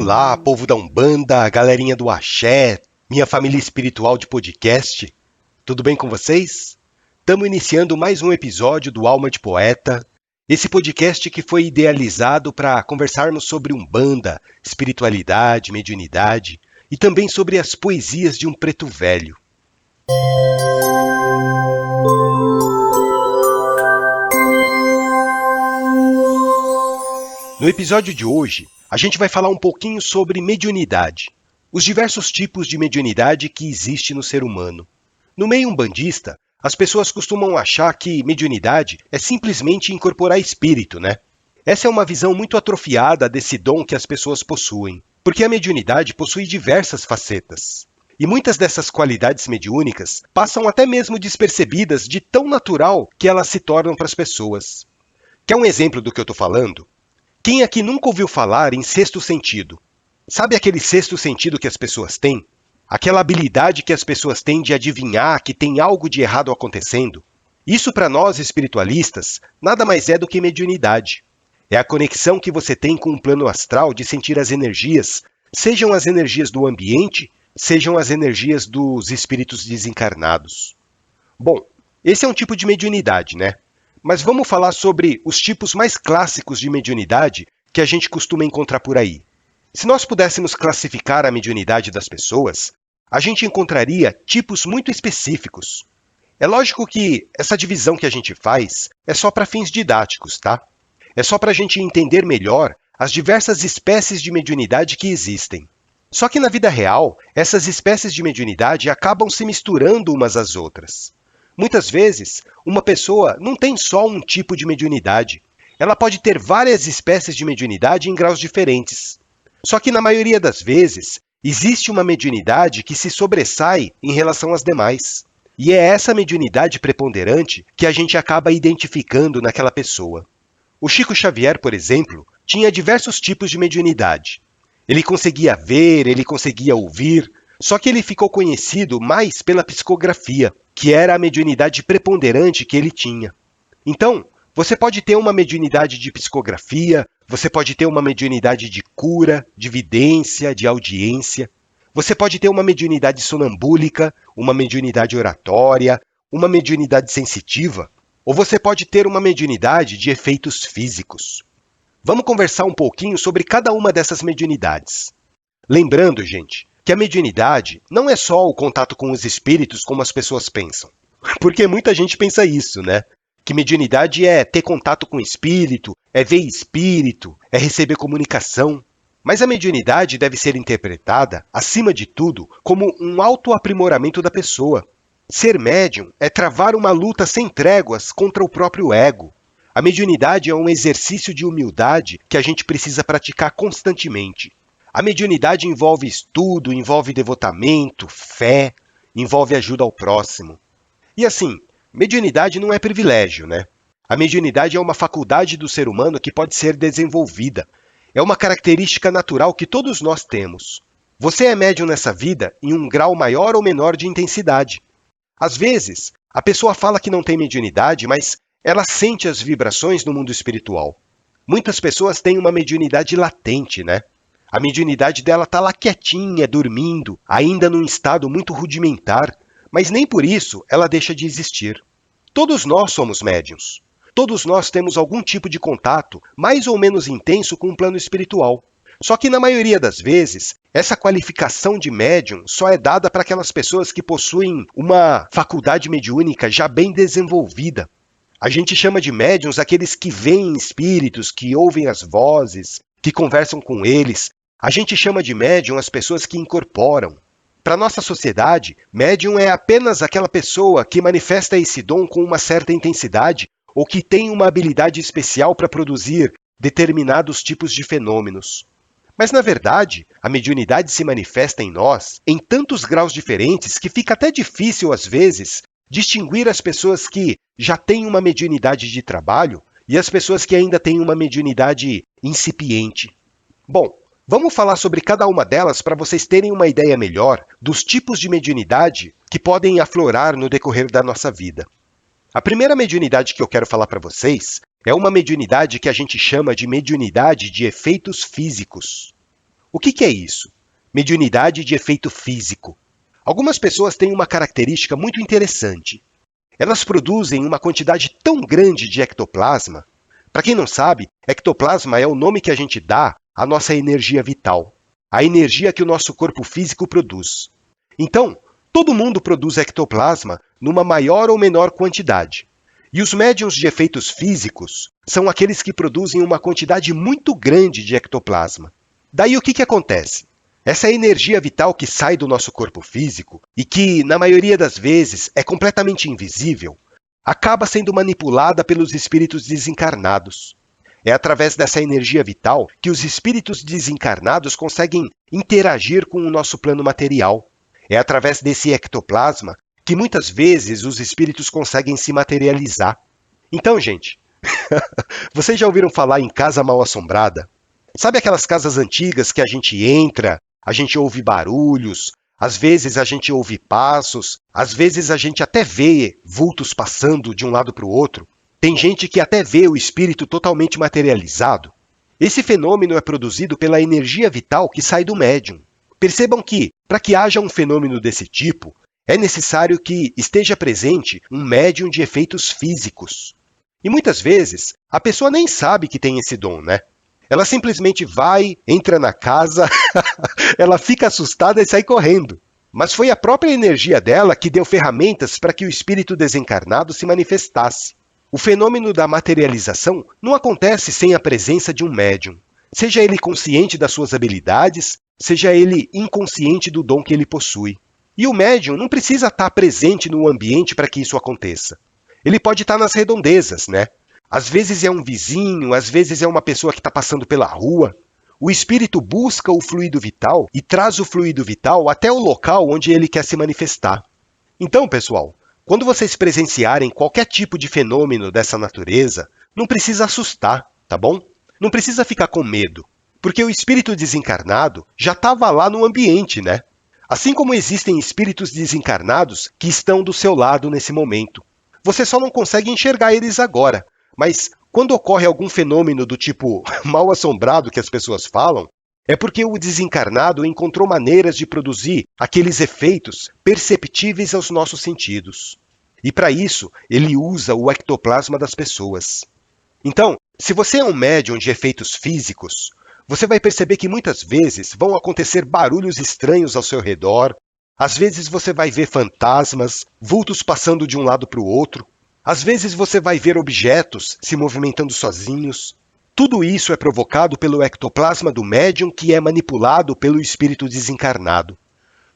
Olá, povo da Umbanda, galerinha do Axé, minha família espiritual de podcast. Tudo bem com vocês? Estamos iniciando mais um episódio do Alma de Poeta, esse podcast que foi idealizado para conversarmos sobre Umbanda, espiritualidade, mediunidade e também sobre as poesias de um preto velho. No episódio de hoje, a gente vai falar um pouquinho sobre mediunidade, os diversos tipos de mediunidade que existe no ser humano. No meio umbandista, as pessoas costumam achar que mediunidade é simplesmente incorporar espírito, né? Essa é uma visão muito atrofiada desse dom que as pessoas possuem, porque a mediunidade possui diversas facetas. E muitas dessas qualidades mediúnicas passam até mesmo despercebidas de tão natural que elas se tornam para as pessoas. Quer um exemplo do que eu estou falando? Quem aqui nunca ouviu falar em sexto sentido? Sabe aquele sexto sentido que as pessoas têm? Aquela habilidade que as pessoas têm de adivinhar que tem algo de errado acontecendo? Isso para nós espiritualistas nada mais é do que mediunidade. É a conexão que você tem com o plano astral de sentir as energias, sejam as energias do ambiente, sejam as energias dos espíritos desencarnados. Bom, esse é um tipo de mediunidade, né? Mas vamos falar sobre os tipos mais clássicos de mediunidade que a gente costuma encontrar por aí. Se nós pudéssemos classificar a mediunidade das pessoas, a gente encontraria tipos muito específicos. É lógico que essa divisão que a gente faz é só para fins didáticos, tá? É só para a gente entender melhor as diversas espécies de mediunidade que existem. Só que na vida real, essas espécies de mediunidade acabam se misturando umas às outras. Muitas vezes, uma pessoa não tem só um tipo de mediunidade. Ela pode ter várias espécies de mediunidade em graus diferentes. Só que, na maioria das vezes, existe uma mediunidade que se sobressai em relação às demais. E é essa mediunidade preponderante que a gente acaba identificando naquela pessoa. O Chico Xavier, por exemplo, tinha diversos tipos de mediunidade. Ele conseguia ver, ele conseguia ouvir, só que ele ficou conhecido mais pela psicografia, que era a mediunidade preponderante que ele tinha. Então, você pode ter uma mediunidade de psicografia, você pode ter uma mediunidade de cura, de vidência, de audiência. Você pode ter uma mediunidade sonambúlica, uma mediunidade oratória, uma mediunidade sensitiva, ou você pode ter uma mediunidade de efeitos físicos. Vamos conversar um pouquinho sobre cada uma dessas mediunidades. Lembrando, gente, que a mediunidade não é só o contato com os espíritos como as pessoas pensam. Porque muita gente pensa isso, né? Que mediunidade é ter contato com o espírito, é ver espírito, é receber comunicação. Mas a mediunidade deve ser interpretada, acima de tudo, como um autoaprimoramento da pessoa. Ser médium é travar uma luta sem tréguas contra o próprio ego. A mediunidade é um exercício de humildade que a gente precisa praticar constantemente. A mediunidade envolve estudo, envolve devotamento, fé, envolve ajuda ao próximo. E assim, mediunidade não é privilégio, né? A mediunidade é uma faculdade do ser humano que pode ser desenvolvida. É uma característica natural que todos nós temos. Você é médium nessa vida em um grau maior ou menor de intensidade. Às vezes, a pessoa fala que não tem mediunidade, mas ela sente as vibrações no mundo espiritual. Muitas pessoas têm uma mediunidade latente, né? A mediunidade dela está lá quietinha, dormindo, ainda num estado muito rudimentar, mas nem por isso ela deixa de existir. Todos nós somos médiuns. Todos nós temos algum tipo de contato, mais ou menos intenso, com o plano espiritual. Só que na maioria das vezes, essa qualificação de médium só é dada para aquelas pessoas que possuem uma faculdade mediúnica já bem desenvolvida. A gente chama de médiuns aqueles que veem espíritos, que ouvem as vozes, que conversam com eles. A gente chama de médium as pessoas que incorporam. Para nossa sociedade, médium é apenas aquela pessoa que manifesta esse dom com uma certa intensidade ou que tem uma habilidade especial para produzir determinados tipos de fenômenos. Mas, na verdade, a mediunidade se manifesta em nós em tantos graus diferentes que fica até difícil, às vezes, distinguir as pessoas que já têm uma mediunidade de trabalho e as pessoas que ainda têm uma mediunidade incipiente. Bom, vamos falar sobre cada uma delas para vocês terem uma ideia melhor dos tipos de mediunidade que podem aflorar no decorrer da nossa vida. A primeira mediunidade que eu quero falar para vocês é uma mediunidade que a gente chama de mediunidade de efeitos físicos. O que é isso? Mediunidade de efeito físico. Algumas pessoas têm uma característica muito interessante. Elas produzem uma quantidade tão grande de ectoplasma. Para quem não sabe, ectoplasma é o nome que a gente dá à nossa energia vital, a energia que o nosso corpo físico produz. Então, todo mundo produz ectoplasma numa maior ou menor quantidade. E os médiuns de efeitos físicos são aqueles que produzem uma quantidade muito grande de ectoplasma. Daí o que acontece? Essa energia vital que sai do nosso corpo físico e que, na maioria das vezes, é completamente invisível, acaba sendo manipulada pelos espíritos desencarnados. É através dessa energia vital que os espíritos desencarnados conseguem interagir com o nosso plano material. É através desse ectoplasma que muitas vezes os espíritos conseguem se materializar. Então, gente, vocês já ouviram falar em casa mal-assombrada? Sabe aquelas casas antigas que a gente entra, a gente ouve barulhos, às vezes a gente ouve passos, às vezes a gente até vê vultos passando de um lado para o outro? Tem gente que até vê o espírito totalmente materializado. Esse fenômeno é produzido pela energia vital que sai do médium. Percebam que, para que haja um fenômeno desse tipo, é necessário que esteja presente um médium de efeitos físicos. E muitas vezes, a pessoa nem sabe que tem esse dom, né? Ela simplesmente vai, entra na casa, ela fica assustada e sai correndo. Mas foi a própria energia dela que deu ferramentas para que o espírito desencarnado se manifestasse. O fenômeno da materialização não acontece sem a presença de um médium. Seja ele consciente das suas habilidades, seja ele inconsciente do dom que ele possui. E o médium não precisa estar presente no ambiente para que isso aconteça. Ele pode estar nas redondezas, né? Às vezes é um vizinho, às vezes é uma pessoa que está passando pela rua. O espírito busca o fluido vital e traz o fluido vital até o local onde ele quer se manifestar. Então, pessoal, quando vocês presenciarem qualquer tipo de fenômeno dessa natureza, não precisa assustar, tá bom? Não precisa ficar com medo, porque o espírito desencarnado já estava lá no ambiente, né? Assim como existem espíritos desencarnados que estão do seu lado nesse momento. Você só não consegue enxergar eles agora, mas quando ocorre algum fenômeno do tipo mal-assombrado que as pessoas falam, é porque o desencarnado encontrou maneiras de produzir aqueles efeitos perceptíveis aos nossos sentidos. E para isso, ele usa o ectoplasma das pessoas. Então, se você é um médium de efeitos físicos, você vai perceber que muitas vezes vão acontecer barulhos estranhos ao seu redor, às vezes você vai ver fantasmas, vultos passando de um lado para o outro, às vezes você vai ver objetos se movimentando sozinhos. Tudo isso é provocado pelo ectoplasma do médium que é manipulado pelo espírito desencarnado.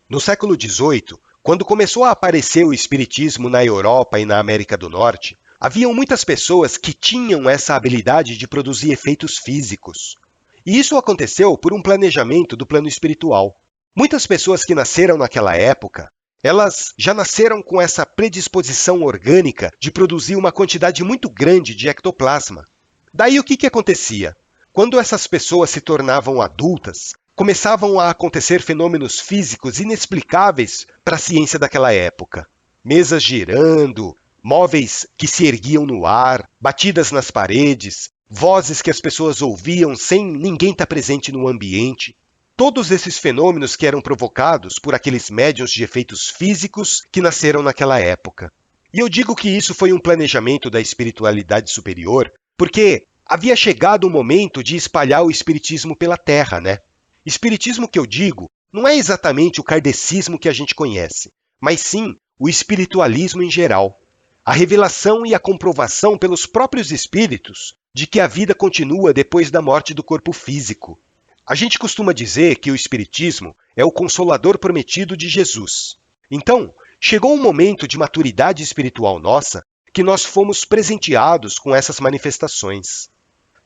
No século XVIII, quando começou a aparecer o espiritismo na Europa e na América do Norte, haviam muitas pessoas que tinham essa habilidade de produzir efeitos físicos. E isso aconteceu por um planejamento do plano espiritual. Muitas pessoas que nasceram naquela época, elas já nasceram com essa predisposição orgânica de produzir uma quantidade muito grande de ectoplasma. Daí o que acontecia? Quando essas pessoas se tornavam adultas, começavam a acontecer fenômenos físicos inexplicáveis para a ciência daquela época. Mesas girando, móveis que se erguiam no ar, batidas nas paredes, vozes que as pessoas ouviam sem ninguém estar presente no ambiente. Todos esses fenômenos que eram provocados por aqueles médiuns de efeitos físicos que nasceram naquela época. E eu digo que isso foi um planejamento da espiritualidade superior, porque havia chegado o momento de espalhar o espiritismo pela Terra, né? Espiritismo que eu digo não é exatamente o kardecismo que a gente conhece, mas sim o espiritualismo em geral. A revelação e a comprovação pelos próprios espíritos de que a vida continua depois da morte do corpo físico. A gente costuma dizer que o espiritismo é o consolador prometido de Jesus. Então, chegou um momento de maturidade espiritual nossa que nós fomos presenteados com essas manifestações.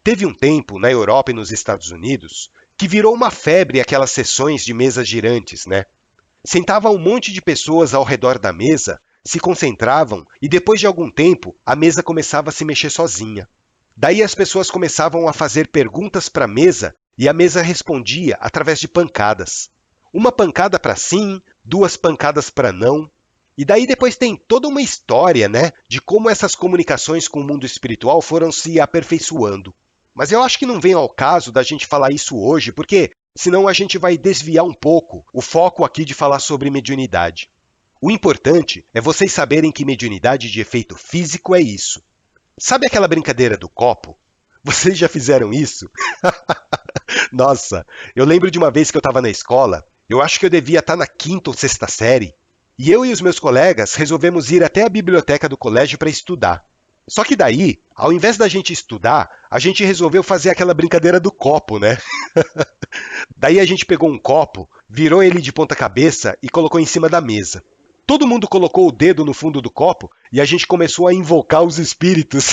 Teve um tempo, na Europa e nos Estados Unidos, que virou uma febre aquelas sessões de mesas girantes, né? Sentava um monte de pessoas ao redor da mesa, se concentravam e depois de algum tempo a mesa começava a se mexer sozinha. Daí as pessoas começavam a fazer perguntas para a mesa e a mesa respondia através de pancadas. Uma pancada para sim, 2 pancadas para não. E daí depois tem toda uma história, né, de como essas comunicações com o mundo espiritual foram se aperfeiçoando. Mas eu acho que não vem ao caso da gente falar isso hoje, porque senão a gente vai desviar um pouco o foco aqui de falar sobre mediunidade. O importante é vocês saberem que mediunidade de efeito físico é isso. Sabe aquela brincadeira do copo? Vocês já fizeram isso? Nossa, eu lembro de uma vez que eu estava na escola, eu acho que eu devia estar na 5ª ou 6ª série, e eu e os meus colegas resolvemos ir até a biblioteca do colégio para estudar. Só que daí, ao invés da gente estudar, a gente resolveu fazer aquela brincadeira do copo, né? Daí a gente pegou um copo, virou ele de ponta cabeça e colocou em cima da mesa. Todo mundo colocou o dedo no fundo do copo e a gente começou a invocar os espíritos.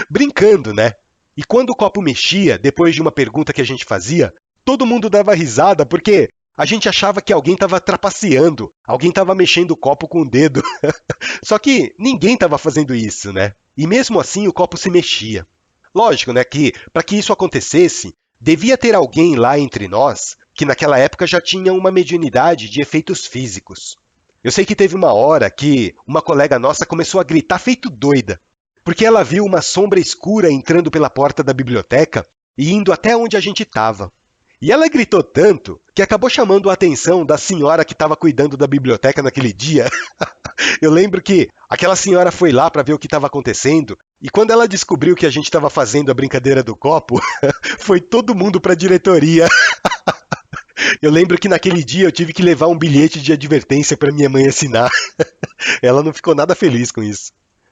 Brincando, né? E quando o copo mexia, depois de uma pergunta que a gente fazia, todo mundo dava risada porque a gente achava que alguém estava trapaceando, alguém estava mexendo o copo com o dedo. Só que ninguém estava fazendo isso, né? E mesmo assim o copo se mexia. Lógico, né, que para que isso acontecesse, devia ter alguém lá entre nós que naquela época já tinha uma mediunidade de efeitos físicos. Eu sei que teve uma hora que uma colega nossa começou a gritar feito doida, porque ela viu uma sombra escura entrando pela porta da biblioteca e indo até onde a gente estava. E ela gritou tanto que acabou chamando a atenção da senhora que estava cuidando da biblioteca naquele dia. Eu lembro que aquela senhora foi lá para ver o que estava acontecendo e quando ela descobriu que a gente estava fazendo a brincadeira do copo, foi todo mundo para a diretoria. Eu lembro que naquele dia eu tive que levar um bilhete de advertência para minha mãe assinar. Ela não ficou nada feliz com isso.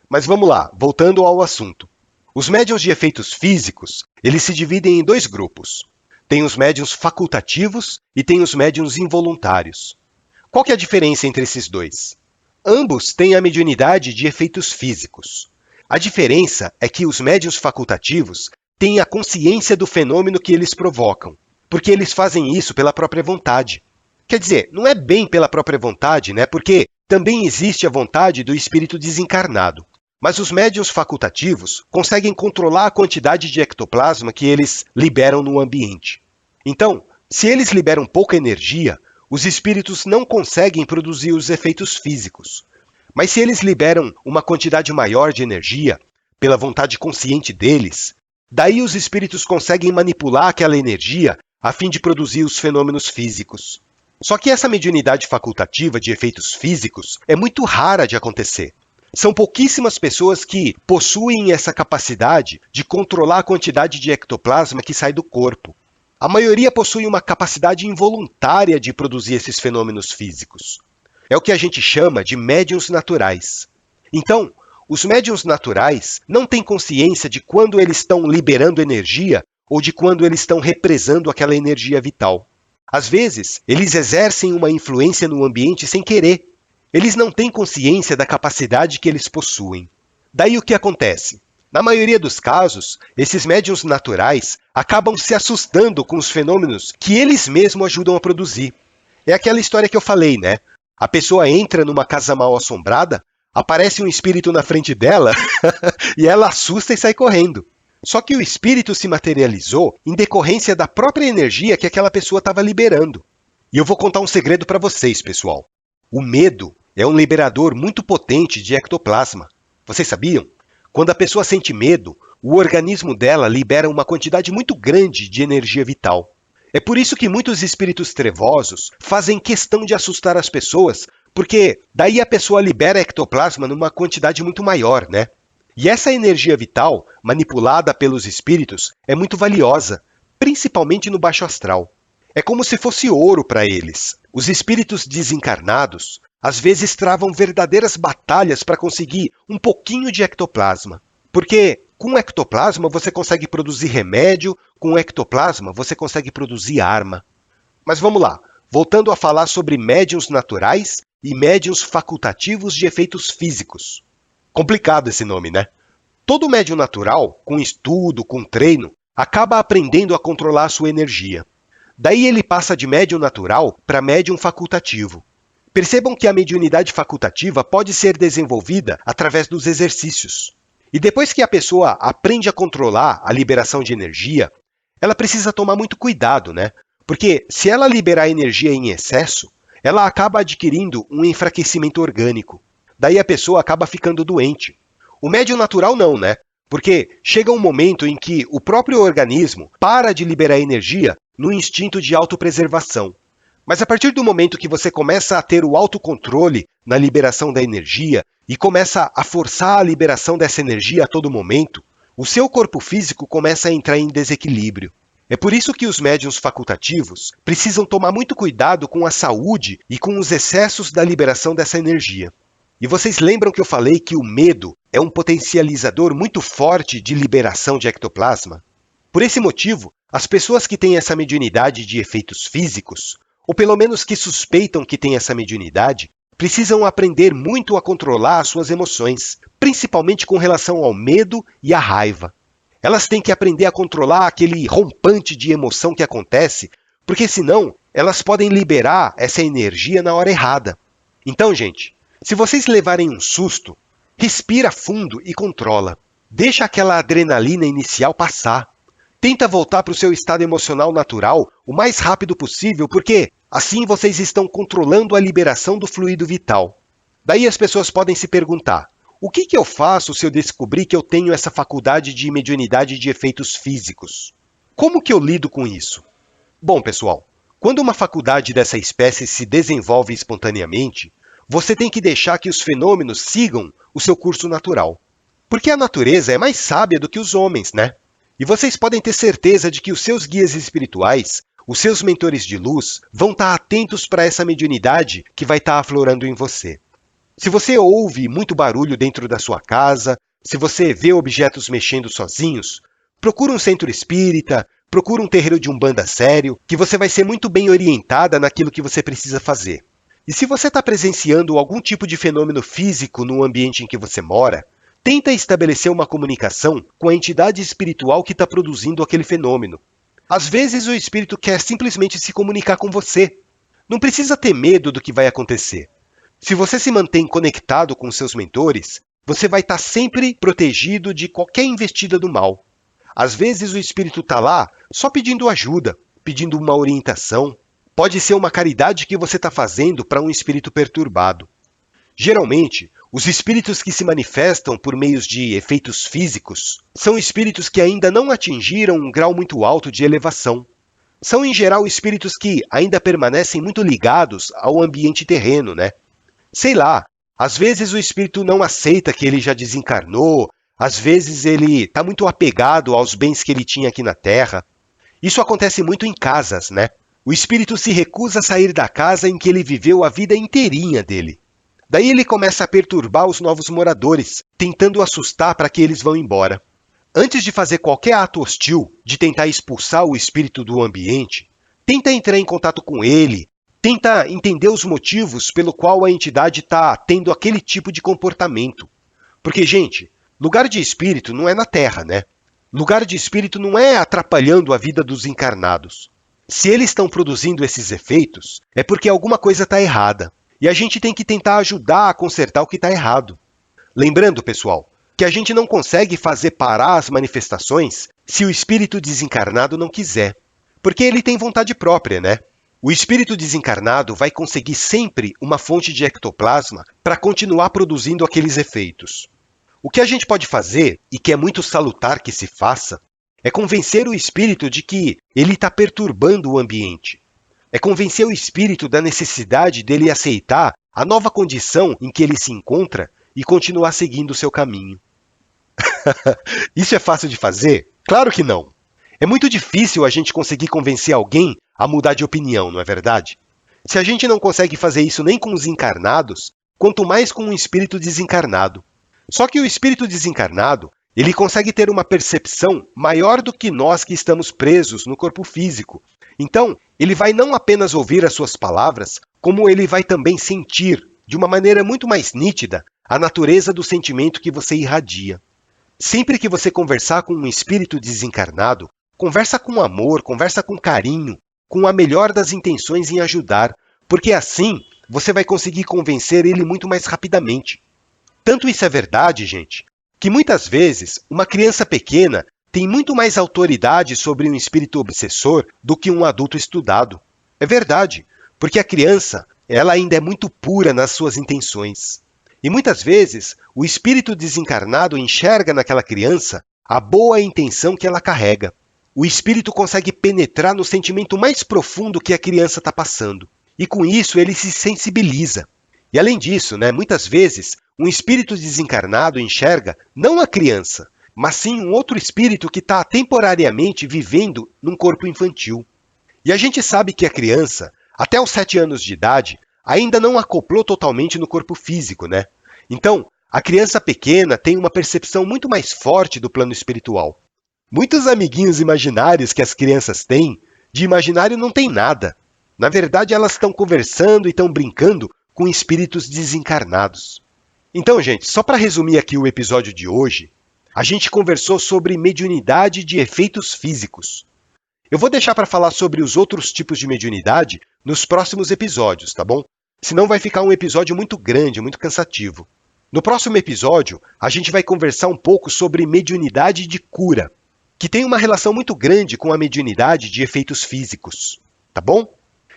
Mas vamos lá, voltando ao assunto. Os médiuns de efeitos físicos, eles se dividem em 2 grupos. Tem os médiuns facultativos e tem os médiuns involuntários. Qual que é a diferença entre esses dois? Ambos têm a mediunidade de efeitos físicos. A diferença é que os médiuns facultativos têm a consciência do fenômeno que eles provocam, porque eles fazem isso pela própria vontade. Quer dizer, não é bem pela própria vontade, né? Porque também existe a vontade do espírito desencarnado. Mas os médiuns facultativos conseguem controlar a quantidade de ectoplasma que eles liberam no ambiente. Então, se eles liberam pouca energia, os espíritos não conseguem produzir os efeitos físicos. Mas se eles liberam uma quantidade maior de energia, pela vontade consciente deles, daí os espíritos conseguem manipular aquela energia a fim de produzir os fenômenos físicos. Só que essa mediunidade facultativa de efeitos físicos é muito rara de acontecer. São pouquíssimas pessoas que possuem essa capacidade de controlar a quantidade de ectoplasma que sai do corpo. A maioria possui uma capacidade involuntária de produzir esses fenômenos físicos. É o que a gente chama de médiuns naturais. Então, os médiuns naturais não têm consciência de quando eles estão liberando energia ou de quando eles estão represando aquela energia vital. Às vezes, eles exercem uma influência no ambiente sem querer. Eles não têm consciência da capacidade que eles possuem. Daí o que acontece? Na maioria dos casos, esses médiuns naturais acabam se assustando com os fenômenos que eles mesmos ajudam a produzir. É aquela história que eu falei, né? A pessoa entra numa casa mal assombrada, aparece um espírito na frente dela e ela assusta e sai correndo. Só que o espírito se materializou em decorrência da própria energia que aquela pessoa estava liberando. E eu vou contar um segredo para vocês, pessoal. O medo é um liberador muito potente de ectoplasma. Vocês sabiam? Quando a pessoa sente medo, o organismo dela libera uma quantidade muito grande de energia vital. É por isso que muitos espíritos trevosos fazem questão de assustar as pessoas, porque daí a pessoa libera ectoplasma numa quantidade muito maior, né? E essa energia vital, manipulada pelos espíritos, é muito valiosa, principalmente no baixo astral. É como se fosse ouro para eles. Os espíritos desencarnados, às vezes, travam verdadeiras batalhas para conseguir um pouquinho de ectoplasma. Porque com ectoplasma você consegue produzir remédio, com ectoplasma você consegue produzir arma. Mas vamos lá, voltando a falar sobre médiuns naturais e médiuns facultativos de efeitos físicos. Complicado esse nome, né? Todo médium natural, com estudo, com treino, acaba aprendendo a controlar a sua energia. Daí ele passa de médium natural para médium facultativo. Percebam que a mediunidade facultativa pode ser desenvolvida através dos exercícios. E depois que a pessoa aprende a controlar a liberação de energia, ela precisa tomar muito cuidado, né? Porque se ela liberar energia em excesso, ela acaba adquirindo um enfraquecimento orgânico. Daí a pessoa acaba ficando doente. O médium natural não, né? Porque chega um momento em que o próprio organismo para de liberar energia no instinto de autopreservação. Mas a partir do momento que você começa a ter o autocontrole na liberação da energia e começa a forçar a liberação dessa energia a todo momento, o seu corpo físico começa a entrar em desequilíbrio. É por isso que os médiuns facultativos precisam tomar muito cuidado com a saúde e com os excessos da liberação dessa energia. E vocês lembram que eu falei que o medo é um potencializador muito forte de liberação de ectoplasma? Por esse motivo, as pessoas que têm essa mediunidade de efeitos físicos, ou pelo menos que suspeitam que têm essa mediunidade, precisam aprender muito a controlar as suas emoções, principalmente com relação ao medo e à raiva. Elas têm que aprender a controlar aquele rompante de emoção que acontece, porque senão elas podem liberar essa energia na hora errada. Então, gente, se vocês levarem um susto, respira fundo e controla. Deixa aquela adrenalina inicial passar. Tenta voltar para o seu estado emocional natural o mais rápido possível, porque assim vocês estão controlando a liberação do fluido vital. Daí as pessoas podem se perguntar: o que eu faço se eu descobrir que eu tenho essa faculdade de mediunidade de efeitos físicos? Como que eu lido com isso? Bom, pessoal, quando uma faculdade dessa espécie se desenvolve espontaneamente, você tem que deixar que os fenômenos sigam o seu curso natural. Porque a natureza é mais sábia do que os homens, né? E vocês podem ter certeza de que os seus guias espirituais, os seus mentores de luz, vão estar atentos para essa mediunidade que vai estar aflorando em você. Se você ouve muito barulho dentro da sua casa, se você vê objetos mexendo sozinhos, procura um centro espírita, procura um terreiro de umbanda sério, que você vai ser muito bem orientada naquilo que você precisa fazer. E se você está presenciando algum tipo de fenômeno físico no ambiente em que você mora, tenta estabelecer uma comunicação com a entidade espiritual que está produzindo aquele fenômeno. Às vezes o espírito quer simplesmente se comunicar com você. Não precisa ter medo do que vai acontecer. Se você se mantém conectado com seus mentores, você vai estar sempre protegido de qualquer investida do mal. Às vezes o espírito está lá só pedindo ajuda, pedindo uma orientação. Pode ser uma caridade que você está fazendo para um espírito perturbado. Geralmente, os espíritos que se manifestam por meios de efeitos físicos são espíritos que ainda não atingiram um grau muito alto de elevação. São, em geral, espíritos que ainda permanecem muito ligados ao ambiente terreno, né? Sei lá, às vezes o espírito não aceita que ele já desencarnou, às vezes ele está muito apegado aos bens que ele tinha aqui na Terra. Isso acontece muito em casas, né? O espírito se recusa a sair da casa em que ele viveu a vida inteirinha dele. Daí ele começa a perturbar os novos moradores, tentando assustar para que eles vão embora. Antes de fazer qualquer ato hostil, de tentar expulsar o espírito do ambiente, tenta entrar em contato com ele, tenta entender os motivos pelo qual a entidade está tendo aquele tipo de comportamento. Porque, gente, lugar de espírito não é na Terra, né? Lugar de espírito não é atrapalhando a vida dos encarnados. Se eles estão produzindo esses efeitos, é porque alguma coisa está errada. E a gente tem que tentar ajudar a consertar o que está errado. Lembrando, pessoal, que a gente não consegue fazer parar as manifestações se o espírito desencarnado não quiser. Porque ele tem vontade própria, né? O espírito desencarnado vai conseguir sempre uma fonte de ectoplasma para continuar produzindo aqueles efeitos. O que a gente pode fazer, e que é muito salutar que se faça, é convencer o espírito de que ele está perturbando o ambiente. É convencer o espírito da necessidade dele aceitar a nova condição em que ele se encontra e continuar seguindo o seu caminho. Isso é fácil de fazer? Claro que não. É muito difícil a gente conseguir convencer alguém a mudar de opinião, não é verdade? Se a gente não consegue fazer isso nem com os encarnados, quanto mais com um espírito desencarnado. Só que o espírito desencarnado, ele consegue ter uma percepção maior do que nós que estamos presos no corpo físico. Então, ele vai não apenas ouvir as suas palavras, como ele vai também sentir, de uma maneira muito mais nítida, a natureza do sentimento que você irradia. Sempre que você conversar com um espírito desencarnado, conversa com amor, conversa com carinho, com a melhor das intenções em ajudar, porque assim você vai conseguir convencer ele muito mais rapidamente. Tanto isso é verdade, gente, que muitas vezes uma criança pequena tem muito mais autoridade sobre um espírito obsessor do que um adulto estudado. É verdade, porque a criança, ela ainda é muito pura nas suas intenções. E muitas vezes, o espírito desencarnado enxerga naquela criança a boa intenção que ela carrega. o espírito consegue penetrar no sentimento mais profundo que a criança está passando. E com isso ele se sensibiliza. E além disso, muitas vezes, um espírito desencarnado enxerga não a criança, mas sim um outro espírito que está temporariamente vivendo num corpo infantil. E a gente sabe que a criança, até os 7 anos de idade, ainda não acoplou totalmente no corpo físico, Então, a criança pequena tem uma percepção muito mais forte do plano espiritual. Muitos amiguinhos imaginários que as crianças têm, de imaginário não tem nada. Na verdade, elas estão conversando e estão brincando com espíritos desencarnados. Então, gente, só para resumir aqui o episódio de hoje, a gente conversou sobre mediunidade de efeitos físicos. Eu vou deixar para falar sobre os outros tipos de mediunidade nos próximos episódios, tá bom? Senão vai ficar um episódio muito grande, muito cansativo. No próximo episódio, a gente vai conversar um pouco sobre mediunidade de cura, que tem uma relação muito grande com a mediunidade de efeitos físicos, tá bom?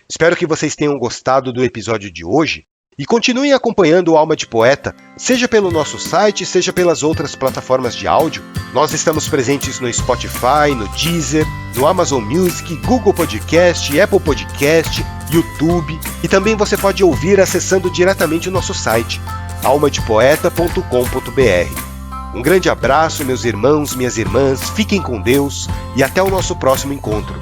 Espero que vocês tenham gostado do episódio de hoje e continuem acompanhando o Alma de Poeta, seja pelo nosso site, seja pelas outras plataformas de áudio. Nós estamos presentes no Spotify, no Deezer, no Amazon Music, Google Podcast, Apple Podcast, YouTube, e também você pode ouvir acessando diretamente o nosso site, almadepoeta.com.br. Um grande abraço, meus irmãos, minhas irmãs, fiquem com Deus e até o nosso próximo encontro.